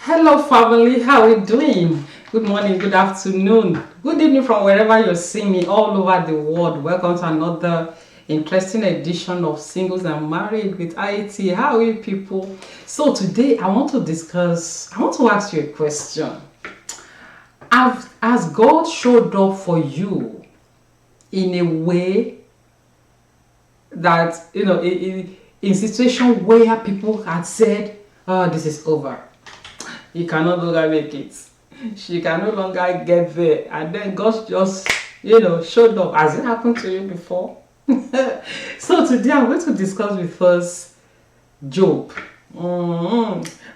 Hello, family. How are we doing? Good morning, good afternoon, good evening from wherever you're seeing me all over the world. Welcome to another interesting edition of Singles and Married with IT. How are you people? So today I want to ask you a question. Has God showed up for you in a way that, in situation where people had said, oh, this is over. You can no longer make it. She can no longer get there. And then God just, showed up. Has it happened to you before? So today I'm going to discuss with us Job.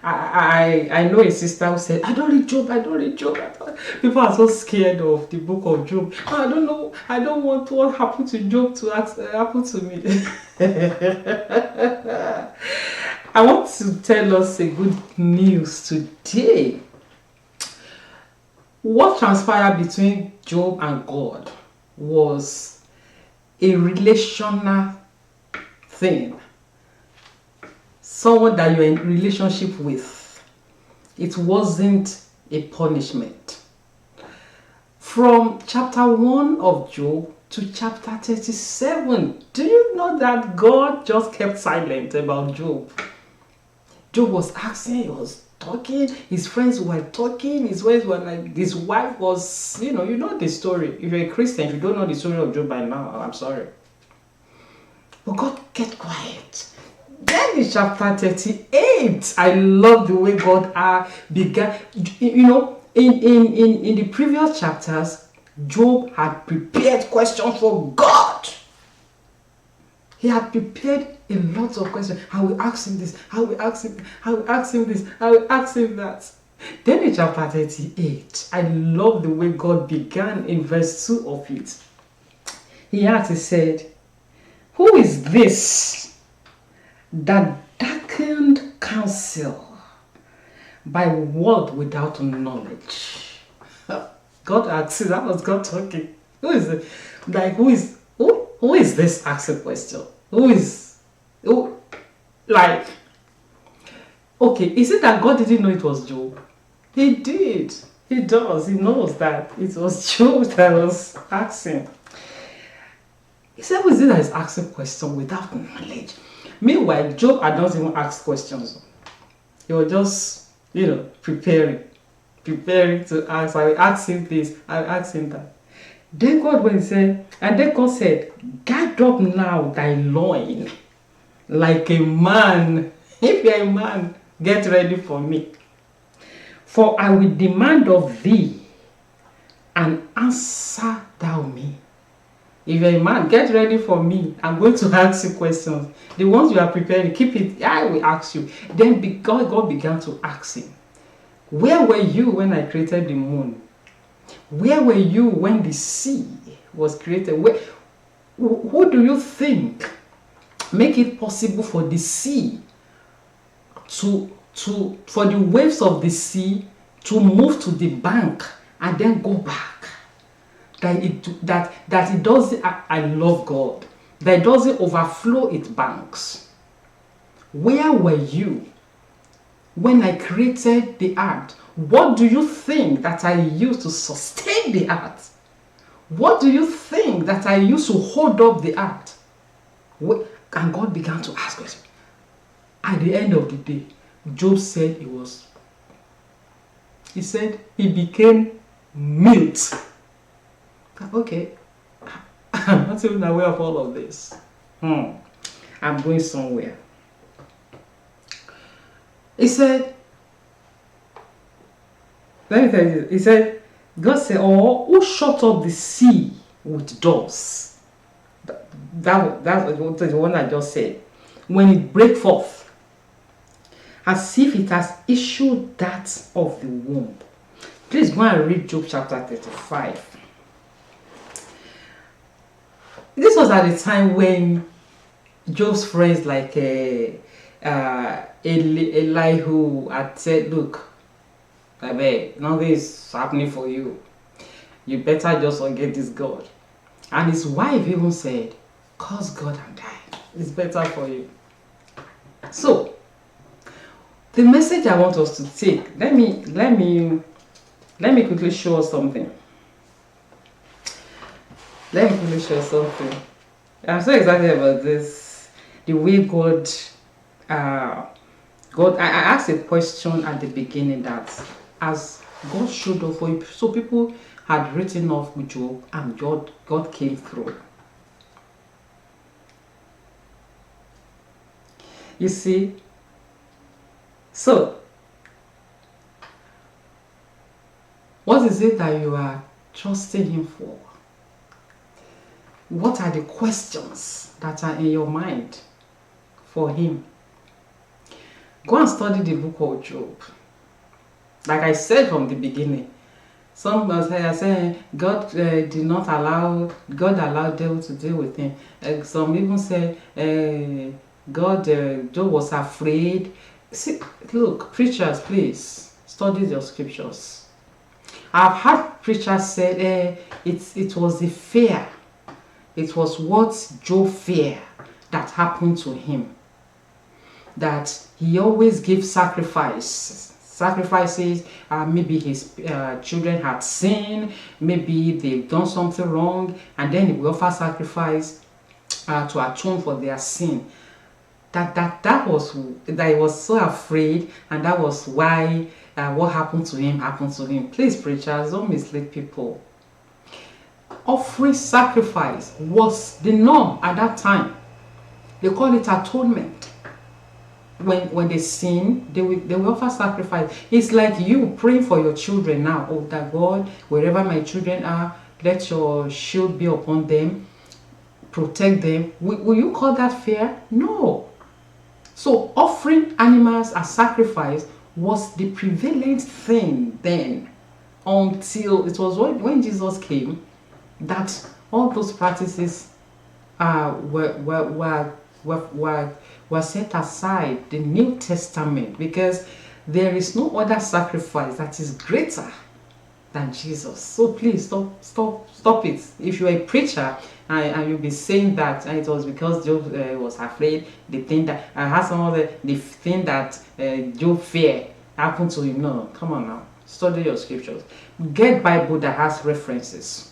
I know a sister who said, I don't read Job, I don't read Job. People are so scared of the book of Job. Oh, I don't know, I don't want what happened to Job to happen to me. I want to tell us a good news today. What transpired between Job and God was a relational thing. Someone that you're in relationship with. It wasn't a punishment. From chapter 1 of Job to chapter 37, do you know that God just kept silent about Job? Job was asking, he was talking, his friends were talking, his wife were like, his wife was, you know the story. If you're a Christian, if you don't know the story of Job by now, I'm sorry. But God kept quiet. Then in chapter 38, I love the way God began. In the previous chapters, Job had prepared questions for God. He had prepared a lot of questions. I will ask him this, I will ask him, I will ask him this, I will ask him that. Then in chapter 38, I love the way God began in verse 2 of it. He said, who is this that darkened counsel by word without knowledge? God asked, that was God talking. Who is it? Like, who is this asking question? Like, okay, is it that God didn't know it was Job? He did. He does. He knows that it was Job that was asking. He said, who is it that is asking questions without knowledge? Meanwhile, Job had not even asked questions. He was just, preparing to ask. I will ask him this, I will ask him that. Then God said, gird up now thy loin like a man. If you are a man, get ready for me. For I will demand of thee, and answer thou me. If you're a man, get ready for me. I'm going to ask you questions. The ones you are preparing, keep it. I will ask you. Then God began to ask him, where were you when I created the moon? Where were you when the sea was created? Who do you think make it possible for the sea for the waves of the sea to move to the bank and then go back? That it doesn't, I love God, that it doesn't overflow its banks. Where were you when I created the earth? What do you think that I used to sustain the earth? What do you think that I used to hold up the earth? And God began to ask questions. At the end of the day, Job said he became mute. Okay, I'm not even aware of all of this. I'm going somewhere. He said, let me tell you, he said, God said, who shut up the sea with doors? That's the one I just said. When it break forth, as if it has issued that of the womb. Please go and read Job chapter 35. This was at the time when Job's friends like Elihu had said, look, I beg, nothing is happening for you. You better just forget this God. And his wife even said, curse God and die. It's better for you. So, The message I want us to take, let me quickly show us something. Let me quickly show us something. I'm so excited about this. The way God, I asked a question at the beginning that as God showed up for you, so people had written off Job and God came through. You see, so what is it that you are trusting Him for? What are the questions that are in your mind for Him? Go and study the book of Job. Like I said from the beginning, some are saying God did not allow, God allowed devil to deal with him. Some even say Job was afraid. See, look, preachers, please study your scriptures. I've had preachers say it was the fear. It was what Job feared that happened to him. That he always gave sacrifices. Maybe his children had sinned, maybe they've done something wrong, and then he will offer sacrifice to atone for their sin. That he was so afraid, and that was why what happened to him. Please, preachers, don't mislead people. Offering sacrifice was the norm at that time. They call it atonement. When they sin, they will offer sacrifice. It's like you praying for your children now. Oh, that God, wherever my children are, let your shield be upon them, protect them. Will you call that fair? No. So offering animals as sacrifice was the prevalent thing then, until it was when Jesus came that all those practices were set aside. The New Testament, because there is no other sacrifice that is greater than Jesus. So please stop it. If you're a preacher and you'll be saying that it was because Job was afraid, the thing that has some other the thing that Job feared happened to him. No, come on now. Study your scriptures. Get Bible that has references.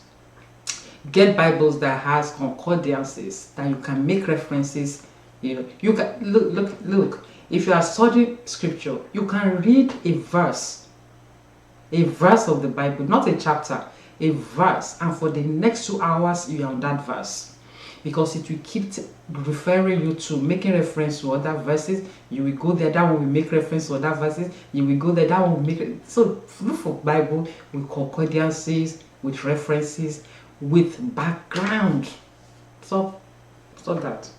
Get Bibles that has concordances that you can make references. You can look. If you are studying scripture, you can read a verse of the Bible, not a chapter, a verse, and for the next 2 hours you are on that verse, because it will keep referring you to making reference to other verses. You will go there, that one will make reference to other verses. You will go there, that one will make it. So look for Bible with concordances, with references, with background. Stop that.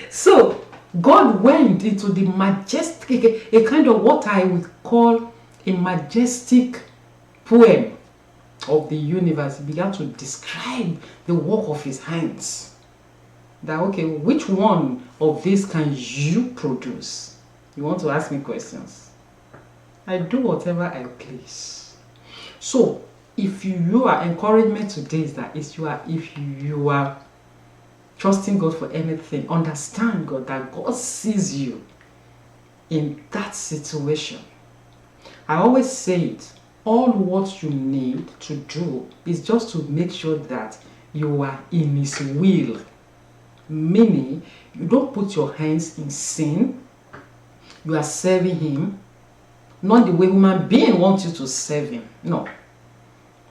So God went into the majestic, a kind of what I would call a majestic poem of the universe. He began to describe the work of his hands. That, okay, which one of these can you produce? You want to ask me questions? I do whatever I please. So if your encouragement today is that if you are trusting God for anything, understand God, that God sees you in that situation. I always say it, all what you need to do is just to make sure that you are in His will. Meaning, you don't put your hands in sin. You are serving Him, not the way human being wants you to serve Him. No.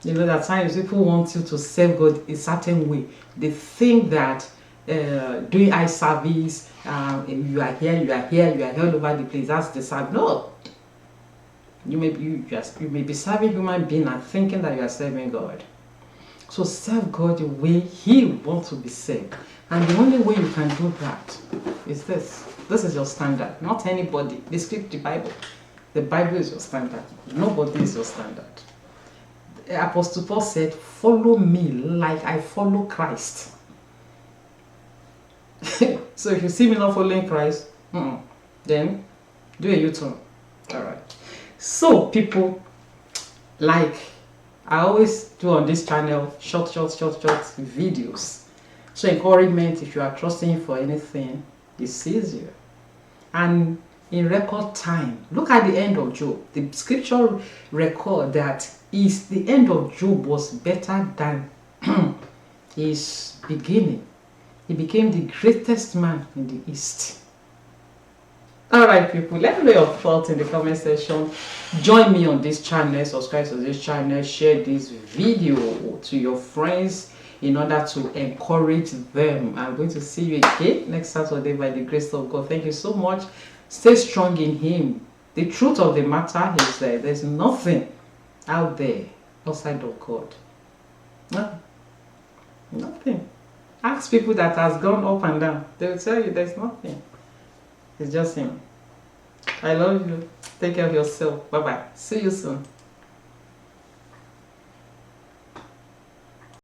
You know, at times people want you to serve God a certain way. They think that doing eye service, you are here all over the place. That's the service. No. You may be serving human being and thinking that you are serving God. So serve God the way He wants to be served. And the only way you can do that is this. This is your standard, not anybody. The Bible. The Bible is your standard. Nobody is your standard. Apostle Paul said, follow me like I follow Christ. So if you see me not following Christ, then do a U-turn. Alright. So people, like I always do on this channel, short videos. So encouragement, if you are trusting for anything, He sees you. And in record time, look at the end of Job. The scripture record that the end of Job was better than his beginning. He became the greatest man in the East. Alright people, let me know your thoughts in the comment section. Join me on this channel, subscribe to this channel, share this video to your friends in order to encourage them. I'm going to see you again next Saturday by the grace of God. Thank you so much. Stay strong in Him. The truth of the matter is that there's nothing out there outside of God. Nothing. Ask people that has gone up and down. They will tell you there's nothing. It's just Him. I love you. Take care of yourself. Bye bye. See you soon.